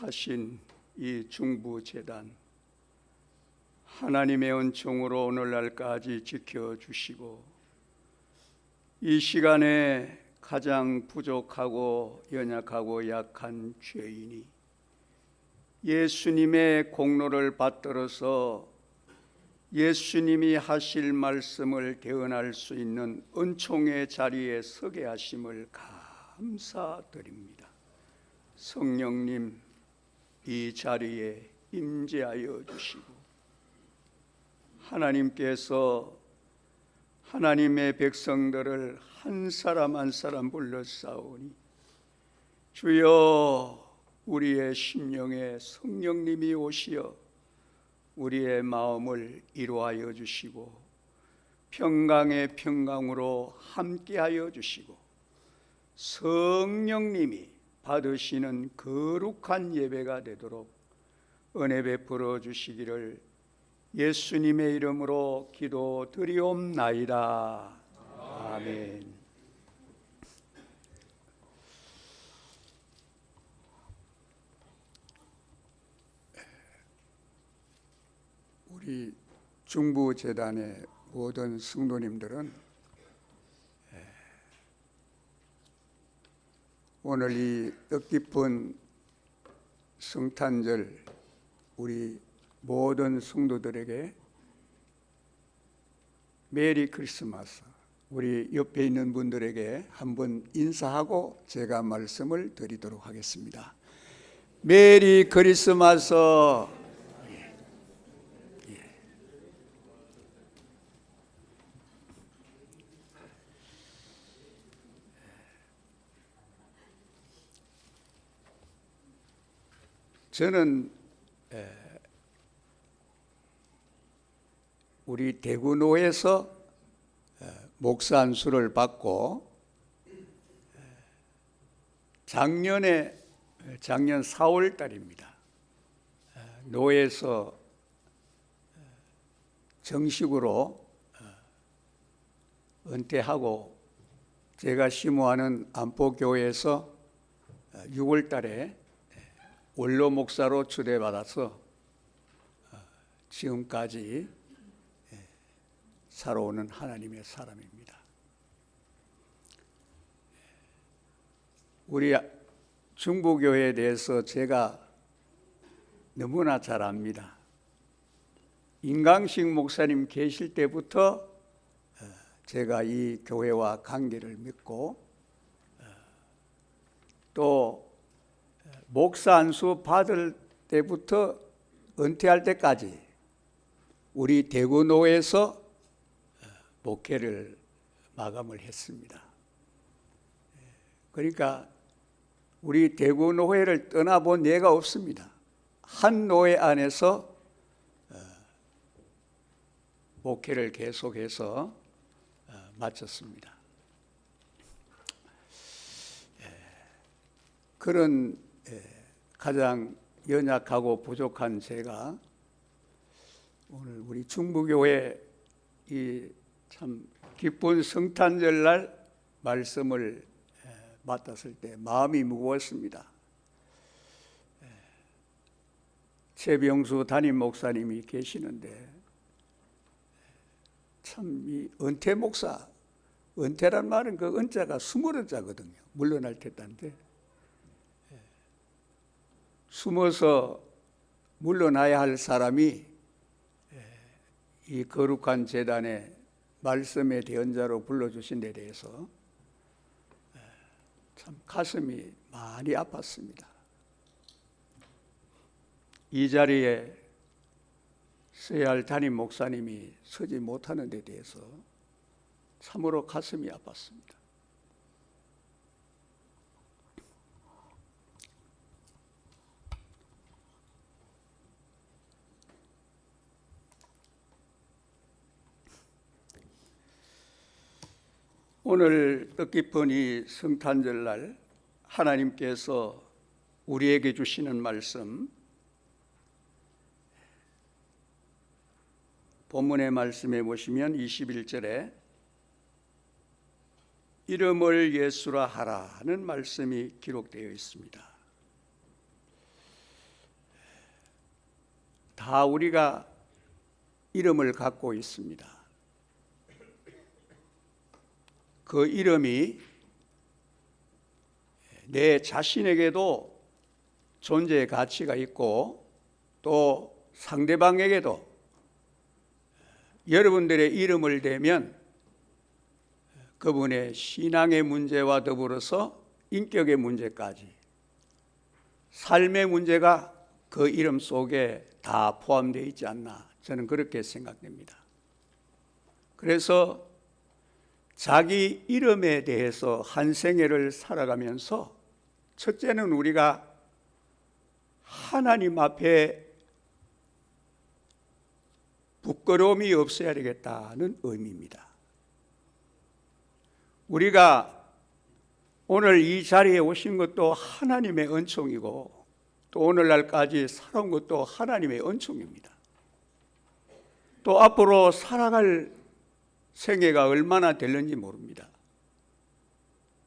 하신 이 중부재단, 하나님의 은총으로 오늘날까지 지켜주시고 이 시간에 가장 부족하고 연약하고 약한 죄인이 예수님의 공로를 받들어서 예수님이 하실 말씀을 대언할 수 있는 은총의 자리에 서게 하심을 감사드립니다. 성령님, 이 자리에 임재하여 주시고 하나님께서 하나님의 백성들을 한 사람 한 사람 불러싸우니 주여, 우리의 심령에 성령님이 오시어 우리의 마음을 이루하여 주시고 평강의 평강으로 함께하여 주시고 성령님이 받으시는 거룩한 예배가 되도록 은혜 베풀어 주시기를 예수님의 이름으로 기도드리옵나이다. 아멘. 우리 중부재단의 모든 성도님들은 오늘 이 뜻깊은 성탄절 우리 모든 성도들에게 메리 크리스마스, 우리 옆에 있는 분들에게 한번 인사하고 제가 말씀을 드리도록 하겠습니다. 메리 크리스마스. 저는 우리 대구노에서 목사 안수를 받고 작년 4월 달입니다. 노에서 정식으로 은퇴하고 제가 심호하는 안보교회에서 6월 달에 원로 목사로 초대받아서 지금까지 살아오는 하나님의 사람입니다. 우리 중부교회에 대해서 제가 너무나 잘 압니다. 인강식 목사님 계실 때부터 제가 이 교회와 관계를 맺고 또 목사 안수 받을 때부터 은퇴할 때까지 우리 대구노에서 목회를 마감을 했습니다. 그러니까 우리 대구노회를 떠나본 예가 없습니다. 한 노회 안에서 목회를 계속해서 마쳤습니다. 그런 가장 연약하고 부족한 제가 오늘 우리 중부교회 이 참 기쁜 성탄절 날 말씀을 맡았을 때 마음이 무거웠습니다. 최병수 담임 목사님이 계시는데 참 이 은퇴 목사, 은퇴란 말은 그 은자가 20은자거든요. 물러날 때인데 숨어서 물러나야 할 사람이 이 거룩한 제단에 말씀의 대언자로 불러주신 데 대해서 참 가슴이 많이 아팠습니다. 이 자리에 서야 할 담임 목사님이 서지 못하는 데 대해서 참으로 가슴이 아팠습니다. 오늘 뜻깊은 이 성탄절날 하나님께서 우리에게 주시는 말씀, 본문의 말씀에 보시면 21절에 이름을 예수라 하라 하는 말씀이 기록되어 있습니다. 다 우리가 이름을 갖고 있습니다. 그 이름이 내 자신에게도 존재의 가치가 있고 또 상대방에게도 여러분들의 이름을 대면 그분의 신앙의 문제와 더불어서 인격의 문제까지 삶의 문제가 그 이름 속에 다 포함되어 있지 않나 저는 그렇게 생각됩니다. 그래서 자기 이름에 대해서 한 생애를 살아가면서 첫째는 우리가 하나님 앞에 부끄러움이 없어야 되겠다는 의미입니다. 우리가 오늘 이 자리에 오신 것도 하나님의 은총이고 또 오늘날까지 살아온 것도 하나님의 은총입니다. 또 앞으로 살아갈 생애가 얼마나 될는지 모릅니다.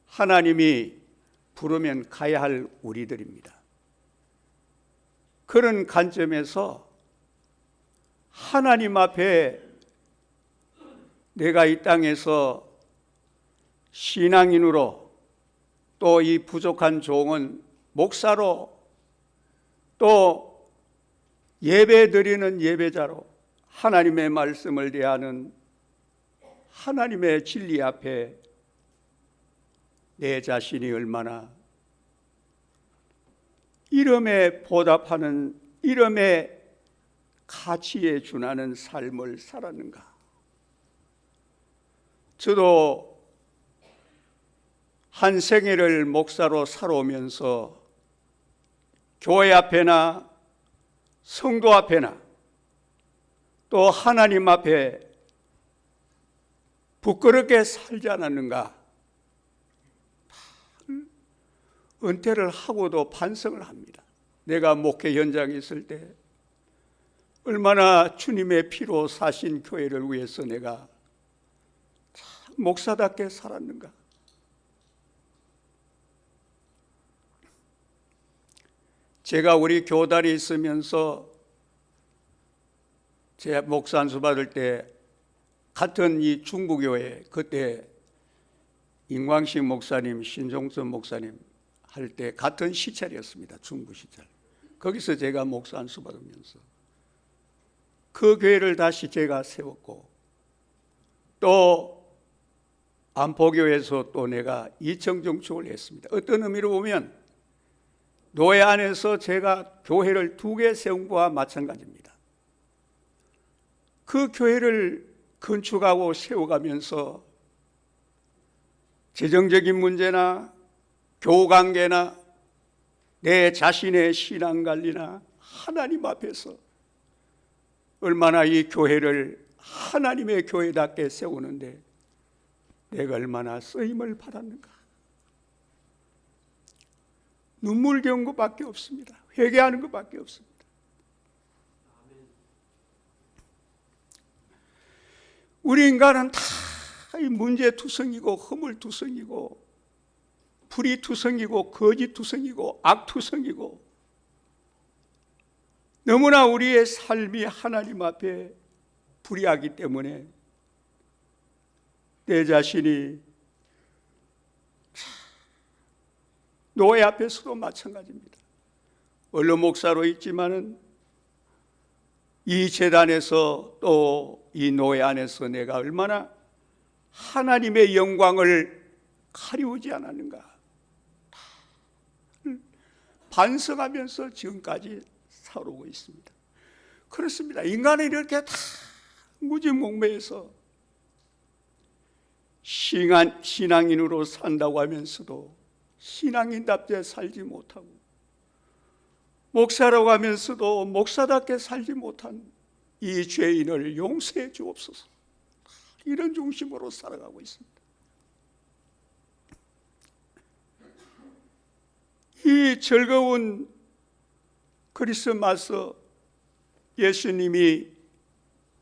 하나님이 부르면 가야 할 우리들입니다. 그런 관점에서 하나님 앞에 내가 이 땅에서 신앙인으로 또 이 부족한 종은 목사로 또 예배 드리는 예배자로 하나님의 말씀을 대하는 하나님의 진리 앞에 내 자신이 얼마나 이름에 보답하는 이름의 가치에 준하는 삶을 살았는가. 저도 한 생애를 목사로 살아오면서 교회 앞에나 성도 앞에나 또 하나님 앞에 부끄럽게 살지 않았는가. 은퇴를 하고도 반성을 합니다. 내가 목회 현장에 있을 때 얼마나 주님의 피로 사신 교회를 위해서 내가 목사답게 살았는가. 제가 우리 교단에 있으면서 제 목사 안수 받을 때 같은 이 중부교회 그때 임광식 목사님, 신종선 목사님 할 때 같은 시찰이었습니다. 중부 시찰. 거기서 제가 목사 안수 받으면서 그 교회를 다시 제가 세웠고 또 안포교에서 또 내가 이청정축을 했습니다. 어떤 의미로 보면 노예 안에서 제가 교회를 2개 세운 거와 마찬가지입니다. 그 교회를 건축하고 세워가면서 재정적인 문제나 교우관계나 내 자신의 신앙관리나 하나님 앞에서 얼마나 이 교회를 하나님의 교회답게 세우는데 내가 얼마나 쓰임을 받았는가. 눈물겨운 것밖에 없습니다. 회개하는 것밖에 없습니다. 우리 인간은 다 문제투성이고 허물투성이고 불의투성이고 거짓투성이고 악투성이고 너무나 우리의 삶이 하나님 앞에 불의하기 때문에 내 자신이 노예 앞에서도 마찬가지입니다. 원로 목사로 있지만은 이 재단에서 또 이 노예 안에서 내가 얼마나 하나님의 영광을 가리우지 않았는가 반성하면서 지금까지 살아오고 있습니다. 그렇습니다. 인간은 이렇게 다 무지몽매해서 신앙인으로 산다고 하면서도 신앙인답게 살지 못하고 목사라고 하면서도 목사답게 살지 못한 이 죄인을 용서해 주옵소서. 이런 중심으로 살아가고 있습니다. 이 즐거운 크리스마스 예수님이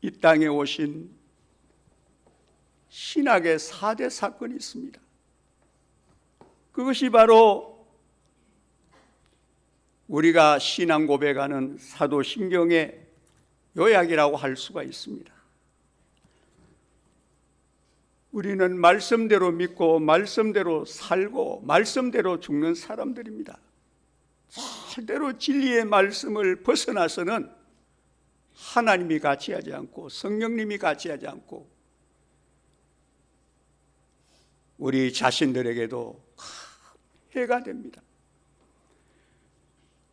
이 땅에 오신 신학의 4대 사건이 있습니다. 그것이 바로 우리가 신앙 고백하는 사도신경의 요약이라고 할 수가 있습니다. 우리는 말씀대로 믿고 말씀대로 살고 말씀대로 죽는 사람들입니다. 절대로 진리의 말씀을 벗어나서는 하나님이 같이 하지 않고 성령님이 같이 하지 않고 우리 자신들에게도 해가 됩니다.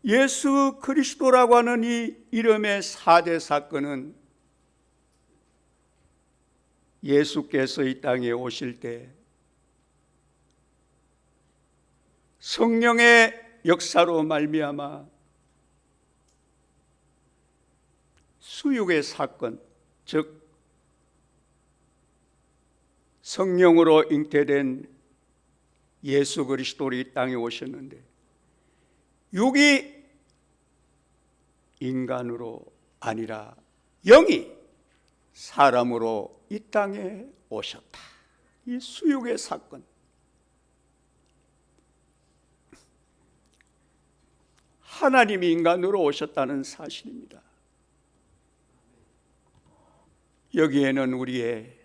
예수 그리스도라고 하는 이 이름의 4대 사건은 예수께서 이 땅에 오실 때 성령의 역사로 말미암아 수육의 사건, 즉 성령으로 잉태된 예수 그리스도로 이 땅에 오셨는데 육이 인간으로 아니라 영이 사람으로 이 땅에 오셨다. 이 수육의 사건, 하나님이 인간으로 오셨다는 사실입니다. 여기에는 우리의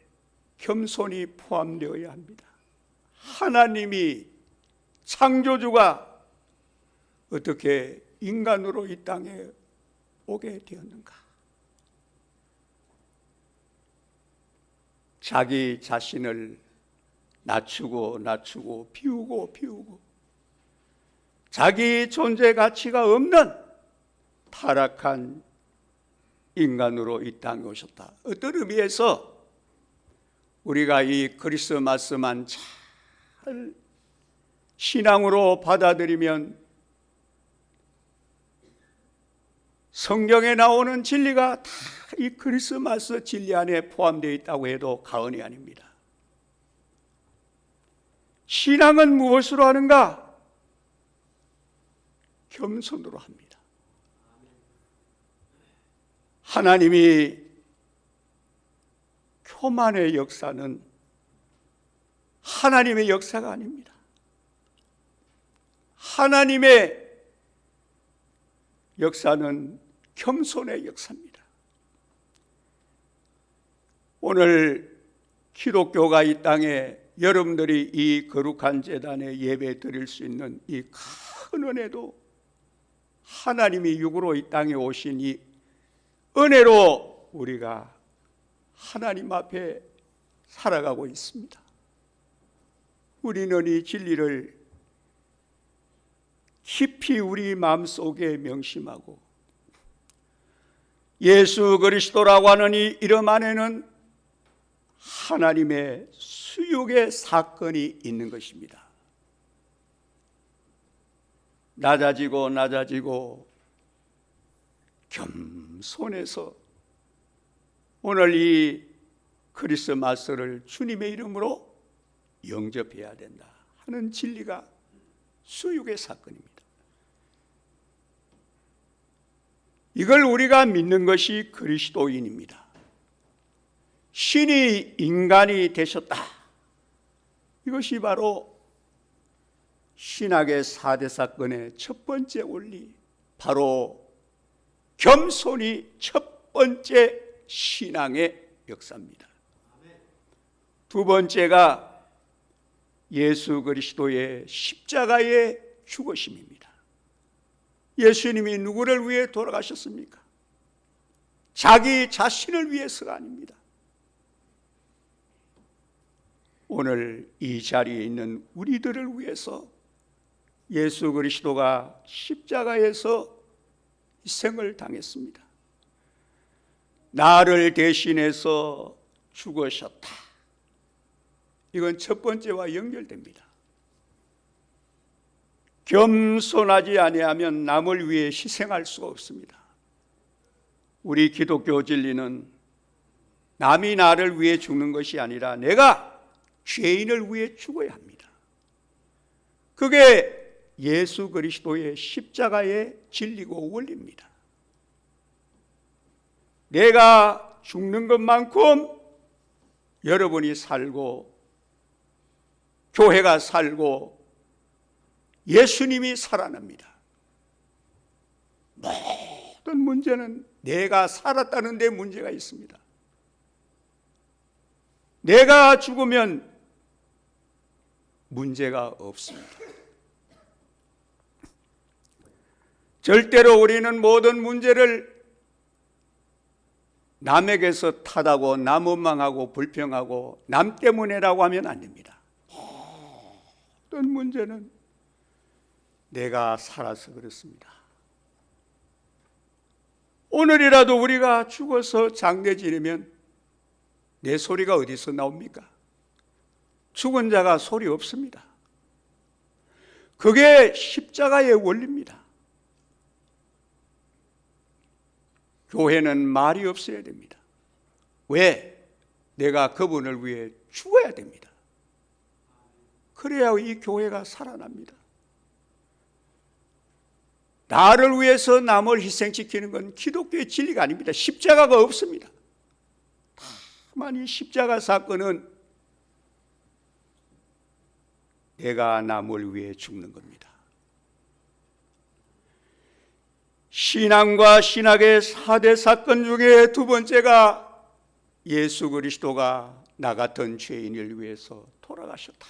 겸손이 포함되어야 합니다. 하나님이 창조주가 어떻게 인간으로 이 땅에 오게 되었는가? 자기 자신을 낮추고 비우고 자기 존재 가치가 없는 타락한 인간으로 이 땅에 오셨다. 어떤 의미에서 우리가 이 크리스마스만 잘 신앙으로 받아들이면 성경에 나오는 진리가 다 이 크리스마스 진리 안에 포함되어 있다고 해도 과언이 아닙니다. 신앙은 무엇으로 하는가? 겸손으로 합니다. 하나님이 교만의 역사는 하나님의 역사가 아닙니다. 하나님의 역사는 겸손의 역사입니다. 오늘 기독교가 이 땅에 여러분들이 이 거룩한 제단에 예배 드릴 수 있는 이 큰 은혜도 하나님이 육으로 이 땅에 오신 이 은혜로 우리가 하나님 앞에 살아가고 있습니다. 우리는 이 진리를 깊이 우리 마음속에 명심하고 예수 그리스도라고 하는 이 이름 안에는 하나님의 수육의 사건이 있는 것입니다. 낮아지고 겸손해서 오늘 이 크리스마스를 주님의 이름으로 영접해야 된다 하는 진리가 수육의 사건입니다. 이걸 우리가 믿는 것이 그리스도인입니다. 신이 인간이 되셨다. 이것이 바로 신학의 4대 사건의 첫 번째 원리, 바로 겸손이 첫 번째 신앙의 역사입니다. 두 번째가 예수 그리스도의 십자가의 죽으심입니다. 예수님이 누구를 위해 돌아가셨습니까? 자기 자신을 위해서가 아닙니다. 오늘 이 자리에 있는 우리들을 위해서 예수 그리스도가 십자가에서 희생을 당했습니다. 나를 대신해서 죽으셨다. 이건 첫 번째와 연결됩니다. 겸손하지 아니하면 남을 위해 희생할 수가 없습니다. 우리 기독교 진리는 남이 나를 위해 죽는 것이 아니라 내가 죄인을 위해 죽어야 합니다. 그게 예수 그리스도의 십자가의 진리고 원리입니다. 내가 죽는 것만큼 여러분이 살고 교회가 살고 예수님이 살아납니다. 모든 문제는 내가 살았다는 데 문제가 있습니다. 내가 죽으면 문제가 없습니다. 절대로 우리는 모든 문제를 남에게서 탓하고 남 원망하고 불평하고 남 때문에라고 하면 안 됩니다. 모든 문제는 내가 살아서 그렇습니다. 오늘이라도 우리가 죽어서 장례 지내면 내 소리가 어디서 나옵니까? 죽은 자가 소리 없습니다. 그게 십자가의 원리입니다. 교회는 말이 없어야 됩니다. 왜? 내가 그분을 위해 죽어야 됩니다. 그래야 이 교회가 살아납니다. 나를 위해서 남을 희생시키는 건 기독교의 진리가 아닙니다. 십자가가 없습니다. 다만 이 십자가 사건은 내가 남을 위해 죽는 겁니다. 신앙과 신학의 4대 사건 중에 두 번째가 예수 그리스도가 나 같은 죄인을 위해서 돌아가셨다.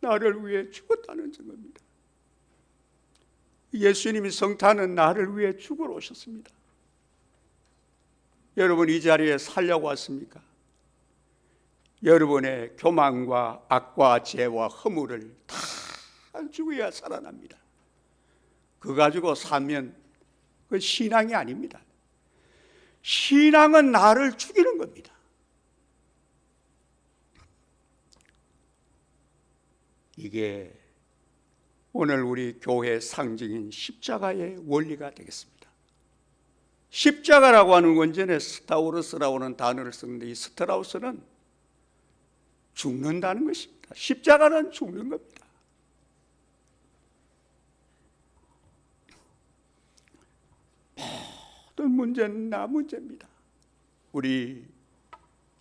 나를 위해 죽었다는 증거입니다. 예수님이 성탄은 나를 위해 죽으러 오셨습니다. 여러분 이 자리에 살려고 왔습니까? 여러분의 교만과 악과 죄와 허물을 다 죽어야 살아납니다. 그거 가지고 살면 그 신앙이 아닙니다. 신앙은 나를 죽이는 겁니다. 이게 오늘 우리 교회 상징인 십자가의 원리가 되겠습니다. 십자가라고 하는 건 전에 스타우로스라고 하는 단어를 쓰는데 이 스타우로스는 죽는다는 것입니다. 십자가는 죽는 겁니다. 모든 문제는 나 문제입니다. 우리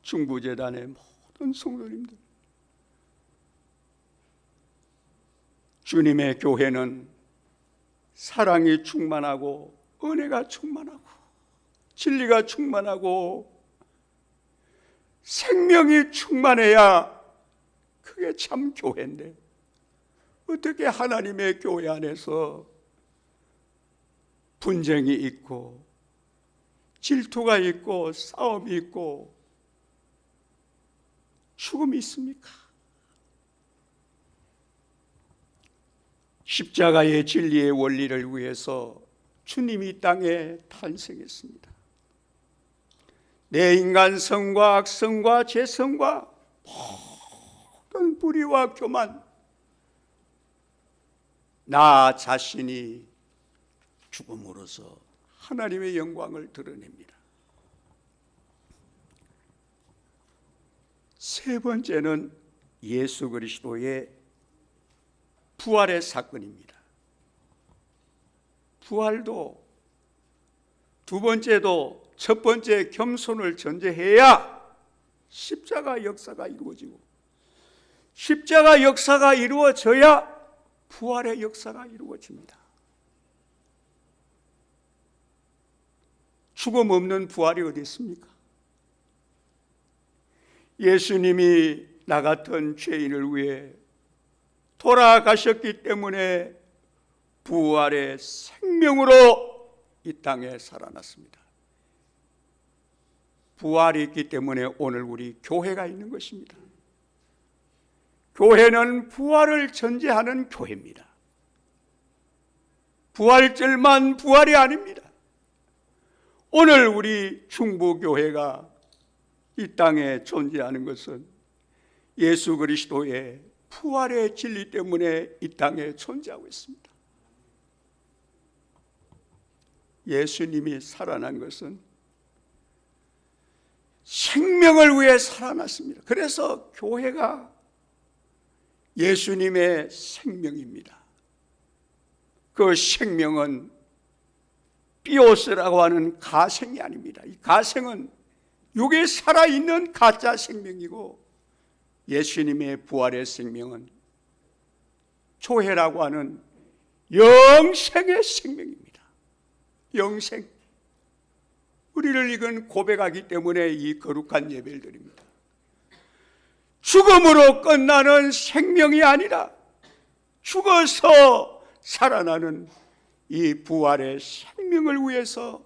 중부재단의 모든 성도님들, 주님의 교회는 사랑이 충만하고 은혜가 충만하고 진리가 충만하고 생명이 충만해야 그게 참 교회인데 어떻게 하나님의 교회 안에서 분쟁이 있고 질투가 있고 싸움이 있고 죽음이 있습니까? 십자가의 진리의 원리를 위해서 주님이 이 땅에 탄생했습니다. 내 인간성과 악성과 죄성과 모든 불의와 교만, 나 자신이 죽음으로써 하나님의 영광을 드러냅니다. 세 번째는 예수 그리스도의 부활의 사건입니다. 부활도 두 번째도 첫 번째 겸손을 전제해야 십자가 역사가 이루어지고 십자가 역사가 이루어져야 부활의 역사가 이루어집니다. 죽음 없는 부활이 어디 있습니까? 예수님이 나 같은 죄인을 위해 돌아가셨기 때문에 부활의 생명으로 이 땅에 살아났습니다. 부활이 있기 때문에 오늘 우리 교회가 있는 것입니다. 교회는 부활을 전제하는 교회입니다. 부활절만 부활이 아닙니다. 오늘 우리 충북교회가 이 땅에 존재하는 것은 예수 그리스도의 부활의 진리 때문에 이 땅에 존재하고 있습니다. 예수님이 살아난 것은 생명을 위해 살아났습니다. 그래서 교회가 예수님의 생명입니다. 그 생명은 비오스라고 하는 가생이 아닙니다. 이 가생은 육에 살아있는 가짜 생명이고 예수님의 부활의 생명은 조회라고 하는 영생의 생명입니다. 영생, 우리를 이건 고백하기 때문에 이 거룩한 예배를 드립니다. 죽음으로 끝나는 생명이 아니라 죽어서 살아나는 이 부활의 생명을 위해서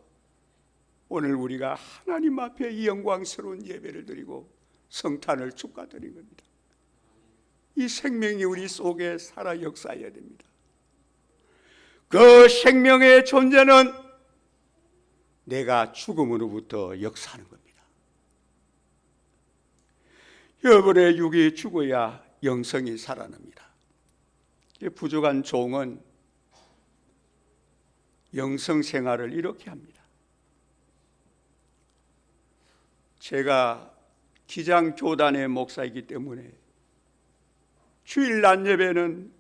오늘 우리가 하나님 앞에 이 영광스러운 예배를 드리고 성탄을 축하드린 겁니다. 이 생명이 우리 속에 살아 역사해야 됩니다. 그 생명의 존재는 내가 죽음으로부터 역사하는 겁니다. 여러분의 육이 죽어야 영성이 살아납니다. 부족한 종은 영성 생활을 이렇게 합니다. 제가 기장교단의 목사이기 때문에 주일 낮 예배는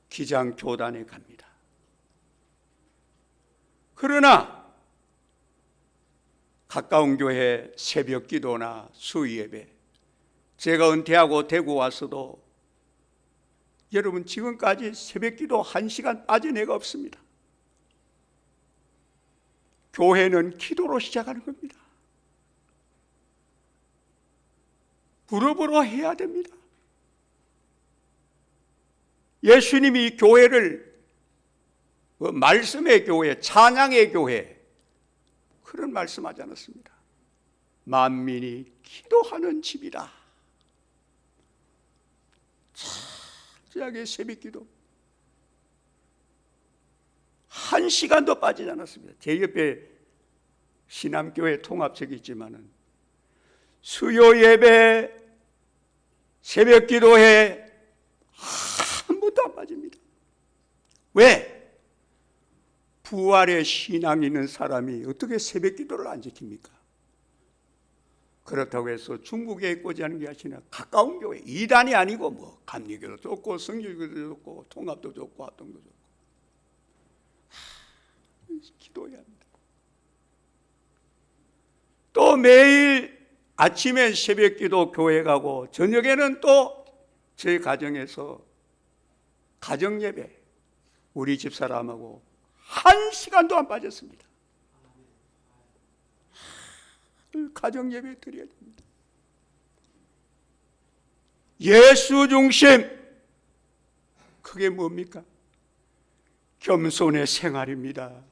기장교단에 갑니다. 그러나 가까운 교회 새벽 기도나 수요 예배, 제가 은퇴하고 대구 와서도 여러분 지금까지 새벽 기도 1시간 빠진 애가 없습니다. 교회는 기도로 시작하는 겁니다. 무릎으로 해야 됩니다. 예수님이 교회를 말씀의 교회, 찬양의 교회 그런 말씀하지 않았습니다. 만민이 기도하는 집이라. 철저하게 새벽 기도 1시간도 빠지지 않았습니다. 제 옆에 신암교회 통합책이 있지만은 수요 예배, 새벽 기도회 한 번도 안 빠집니다. 왜? 부활의 신앙이 있는 사람이 어떻게 새벽 기도를 안 지킵니까? 그렇다고 해서 중국에 있고자 하는 게 아니라 가까운 교회, 이단이 아니고 뭐 감리교도 좋고 성결교도 좋고 통합도 좋고 합동도 좋고 기도해야 합니다. 또 매일 아침에 새벽 기도 교회 가고 저녁에는 또 저희 가정에서 가정 예배 우리 집사람하고 1시간도 안 빠졌습니다. 가정 예배 드려야 됩니다. 예수 중심, 그게 뭡니까? 겸손의 생활입니다.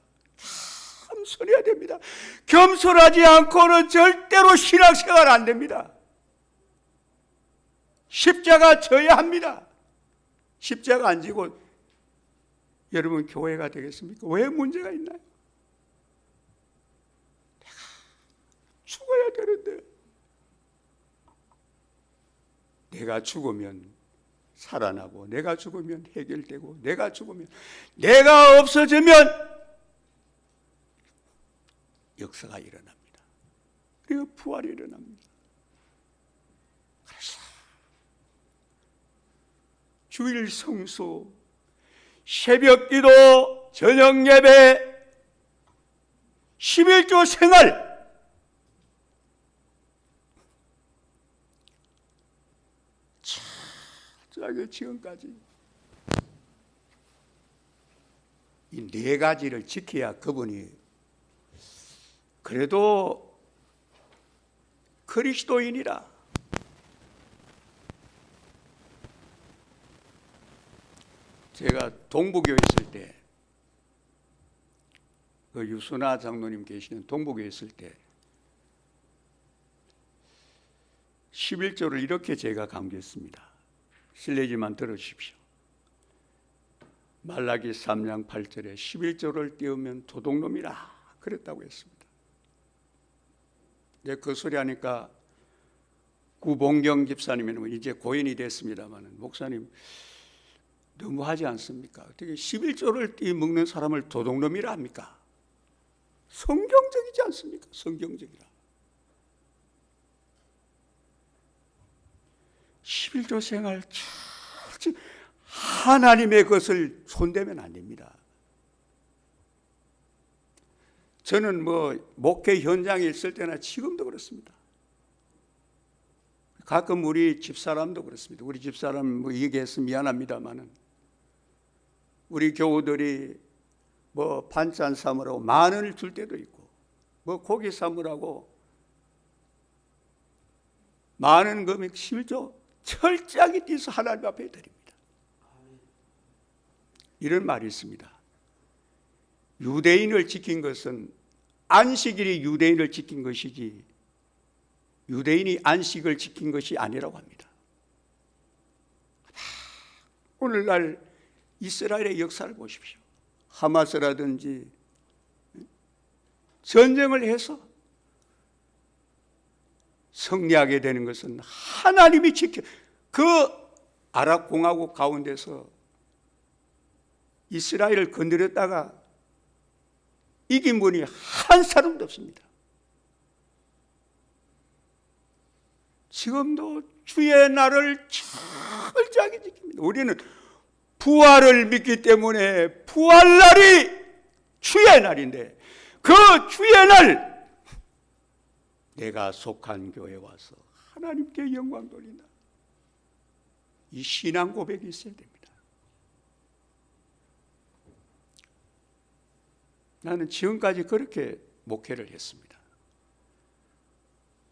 겸손해야 됩니다. 겸손하지 않고는 절대로 신앙생활 안 됩니다. 십자가 져야 합니다. 십자가 안 지고 여러분 교회가 되겠습니까? 왜 문제가 있나요? 내가 죽어야 되는데 내가 죽으면 살아나고 내가 죽으면 해결되고 내가 죽으면 내가 없어지면 역사가 일어납니다. 그리고 부활이 일어납니다. 그래서 주일 성수, 새벽 기도, 저녁 예배, 11조 생활 철저하게 지금까지 이 4가지를 지켜야 그분이 그래도 그리스도인이라. 제가 동부교회 있을 때, 그 유순아 장로님 계시는 동부교회 있을 때 11조를 이렇게 제가 강조했습니다. 실례지만 들으십시오. 말라기 3장 8절에 11조를 띄우면 도둑놈이라 그랬다고 했습니다. 이제 그 소리 하니까 구봉경 집사님은 이제 고인이 됐습니다만, 목사님 너무하지 않습니까? 어떻게 11조를 띄먹는 사람을 도둑놈이라 합니까? 성경적이지 않습니까? 성경적이라. 11조 생활 하나님의 것을 손대면 안 됩니다. 저는 목회 현장에 있을 때나 지금도 그렇습니다. 가끔 우리 집사람도 그렇습니다. 우리 집사람 얘기해서 미안합니다만은 우리 교우들이 뭐 반찬 사물하고 10,000원을 줄 때도 있고, 뭐 고기 사물하고 많은 금액 11조 철저하게 띠서 하나님 앞에 드립니다. 이런 말이 있습니다. 유대인을 지킨 것은 안식일이 유대인을 지킨 것이지 유대인이 안식을 지킨 것이 아니라고 합니다. 오늘날 이스라엘의 역사를 보십시오. 하마스라든지 전쟁을 해서 승리하게 되는 것은 하나님이 지켜, 그 아랍공화국 가운데서 이스라엘을 건드렸다가 이긴 분이 한 사람도 없습니다. 지금도 주의 날을 철저하게 지킵니다. 우리는 부활을 믿기 때문에 부활날이 주의 날인데, 그 주의 날 내가 속한 교회에 와서 하나님께 영광 돌린다. 이 신앙 고백이 있어야 됩니다. 나는 지금까지 그렇게 목회를 했습니다.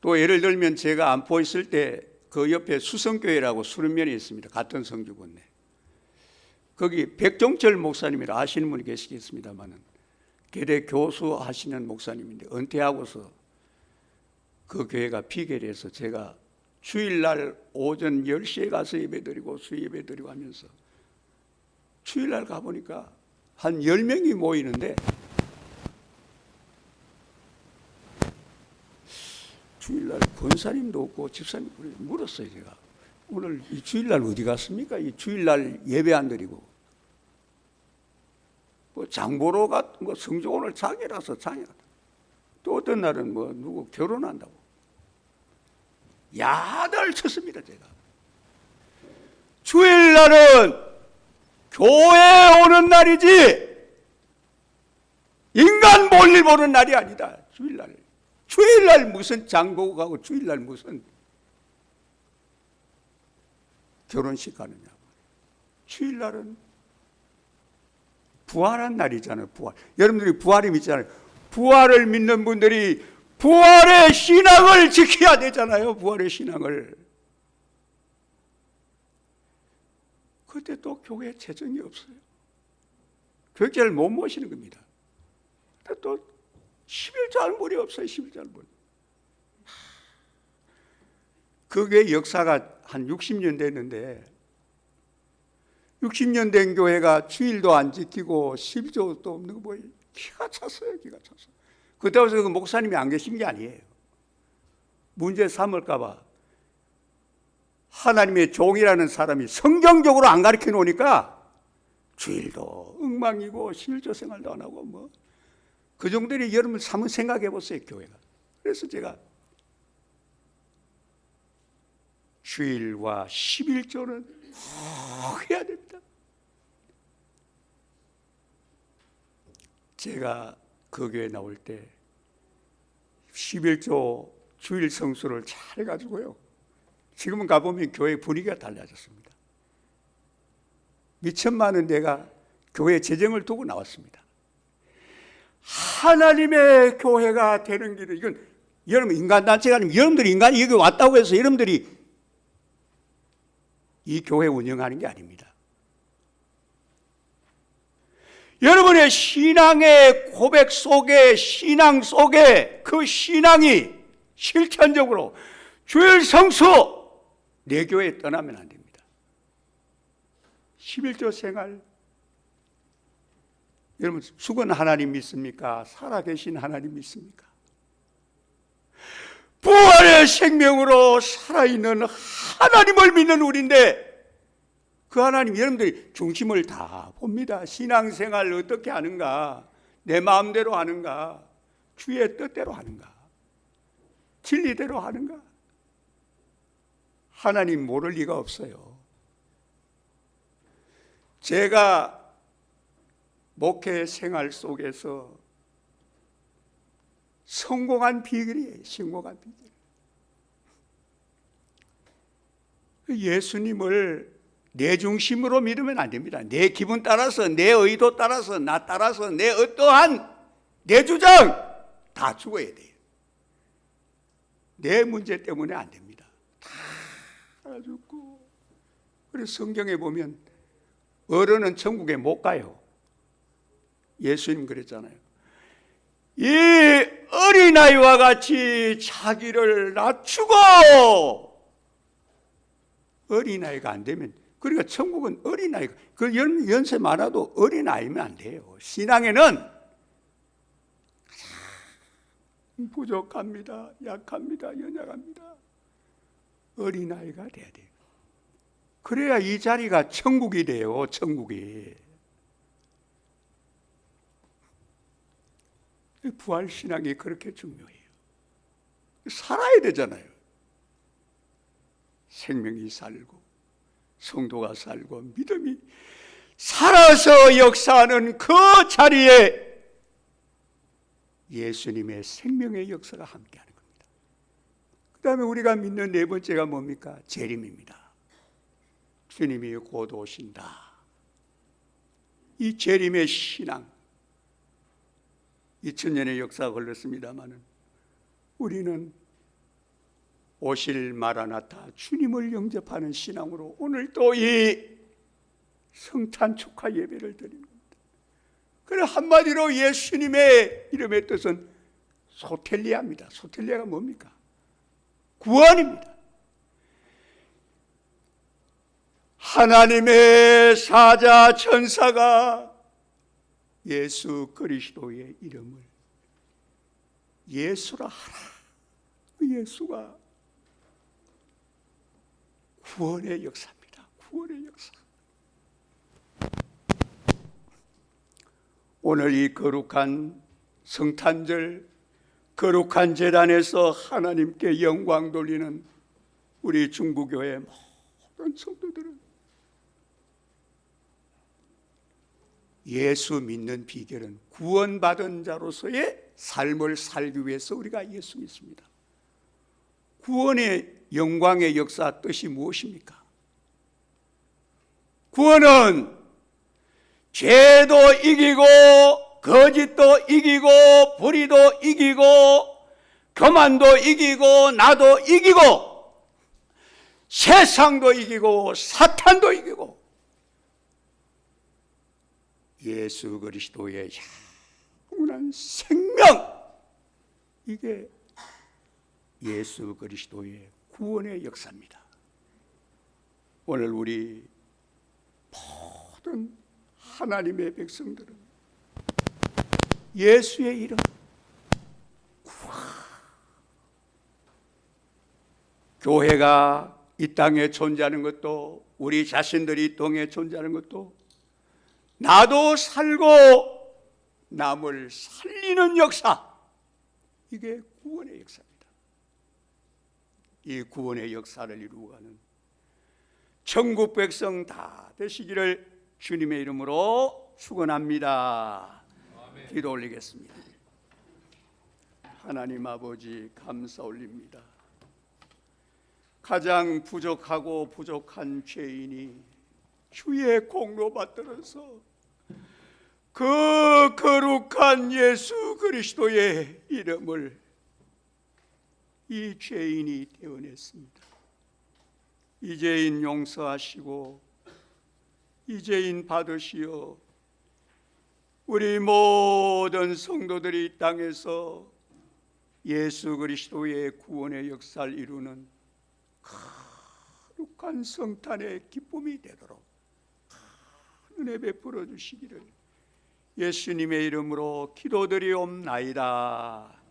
또 예를 들면 제가 안포 있을 때 그 옆에 수성교회라고 수련면에 있습니다. 같은 성주군 내. 거기 백종철 목사님이라 아시는 분이 계시겠습니다만은 계대 교수 하시는 목사님인데 은퇴하고서 그 교회가 비결해서 제가 주일날 오전 10시에 가서 예배드리고 수예배드리고 하면서 주일날 가보니까 한 10명이 모이는데 주일날 권사님도 없고 집사님도 물었어요. 제가 오늘 이 주일날 어디 갔습니까? 이 주일날 예배 안 드리고 뭐 장보러 갔던 거 성주 오늘 장애라서 장애다. 또 어떤 날은 뭐 누구 결혼한다고 야단을 쳤습니다. 제가 주일날은 교회에 오는 날이지 인간 볼일 보는 날이 아니다. 주일날 무슨 장보고 가고 주일날 무슨 결혼식 가느냐고. 주일날은 부활한 날이잖아요. 부활. 여러분들이 부활을 믿잖아요. 부활을 믿는 분들이 부활의 신앙을 지켜야 되잖아요. 부활의 신앙을. 그때 또 교회에 재정이 없어요. 교육자를 못 모시는 겁니다. 또 11조 알물이 없어요. 11조 알물. 그게 역사가 한 60년 됐는데 60년 된 교회가 주일도 안 지키고 11조도 없는 거 뭐예요? 기가 찼어요. 기가 찼어요. 그때부터 그 목사님이 안 계신 게 아니에요. 문제 삼을까 봐 하나님의 종이라는 사람이 성경적으로 안 가르쳐 놓으니까 주일도 엉망이고 11조 생활도 안 하고 뭐 그 정도는 여러분 한번 생각해 보세요. 교회가. 그래서 제가 주일과 11조는 꼭 해야 됩니다. 제가 그 교회 나올 때 11조 주일 성수를 잘 해가지고요. 지금은 가보면 교회 분위기가 달라졌습니다. 몇천만 원 내가 교회 재정을 두고 나왔습니다. 하나님의 교회가 되는 길은 이건 여러분 인간단체가 아니면 여러분들이 인간이 여기 왔다고 해서 여러분들이 이 교회 운영하는 게 아닙니다. 여러분의 신앙의 고백 속에 신앙 속에 그 신앙이 실천적으로 주일 성수 내 교회에 떠나면 안 됩니다. 11조 생활 여러분 죽은 하나님 믿습니까? 살아계신 하나님 믿습니까? 부활의 생명으로 살아있는 하나님을 믿는 우리인데 그 하나님 여러분들이 중심을 다 봅니다. 신앙생활 어떻게 하는가? 내 마음대로 하는가? 주의 뜻대로 하는가? 진리대로 하는가? 하나님 모를 리가 없어요. 제가 목회 생활 속에서 성공한 비결이에요. 성공한 비결. 예수님을 내 중심으로 믿으면 안 됩니다. 내 기분 따라서, 내 의도 따라서, 나 따라서, 내 어떠한 내 주장 다 죽어야 돼요. 내 문제 때문에 안 됩니다. 다 죽고. 그래서 성경에 보면 어른은 천국에 못 가요. 예수님 그랬잖아요. 이 어린아이와 같이 자기를 낮추고, 어린아이가 안 되면, 그러니까 천국은 어린아이가, 그 연세 많아도 어린아이면 안 돼요. 신앙에는 부족합니다. 약합니다. 연약합니다. 어린아이가 돼야 돼요. 그래야 이 자리가 천국이 돼요. 천국이. 부활신앙이 그렇게 중요해요. 살아야 되잖아요. 생명이 살고 성도가 살고 믿음이 살아서 역사하는 그 자리에 예수님의 생명의 역사가 함께하는 겁니다. 그 다음에 우리가 믿는 네 번째가 뭡니까? 재림입니다. 주님이 곧 오신다. 이 재림의 신앙, 2000년의 역사가 걸렸습니다마는 우리는 오실 마라나타 주님을 영접하는 신앙으로 오늘 또 이 성탄 축하 예배를 드리는 겁니다. 그래, 한마디로 예수님의 이름의 뜻은 소텔리아입니다. 소텔리아가 뭡니까? 구원입니다. 하나님의 사자 천사가 예수 그리스도의 이름을 예수라 하라. 그 예수가 구원의 역사입니다. 구원의 역사. 오늘 이 거룩한 성탄절, 거룩한 제단에서 하나님께 영광 돌리는 우리 중부교회 모든 성도들은 예수 믿는 비결은 구원받은 자로서의 삶을 살기 위해서 우리가 예수 믿습니다. 구원의 영광의 역사 뜻이 무엇입니까? 구원은 죄도 이기고 거짓도 이기고 불의도 이기고 교만도 이기고 나도 이기고 세상도 이기고 사탄도 이기고 예수 그리스도의 영원한 생명, 이게 예수 그리스도의 구원의 역사입니다. 오늘 우리 모든 하나님의 백성들은 예수의 이름 교회가 이 땅에 존재하는 것도 우리 자신들이 이 땅에 존재하는 것도 나도 살고 남을 살리는 역사, 이게 구원의 역사입니다. 이 구원의 역사를 이루어가는 천국 백성 다 되시기를 주님의 이름으로 축원합니다. 기도 올리겠습니다. 하나님 아버지, 감사 올립니다. 가장 부족하고 부족한 죄인이 주의 공로 받들어서 그 거룩한 예수 그리스도의 이름을 이 죄인이 떼어냈습니다. 이 죄인 용서하시고 이 죄인 받으시어 우리 모든 성도들이 이 땅에서 예수 그리스도의 구원의 역사를 이루는 거룩한 성탄의 기쁨이 되도록 은혜 베풀어 주시기를 예수님의 이름으로 기도드리옵나이다.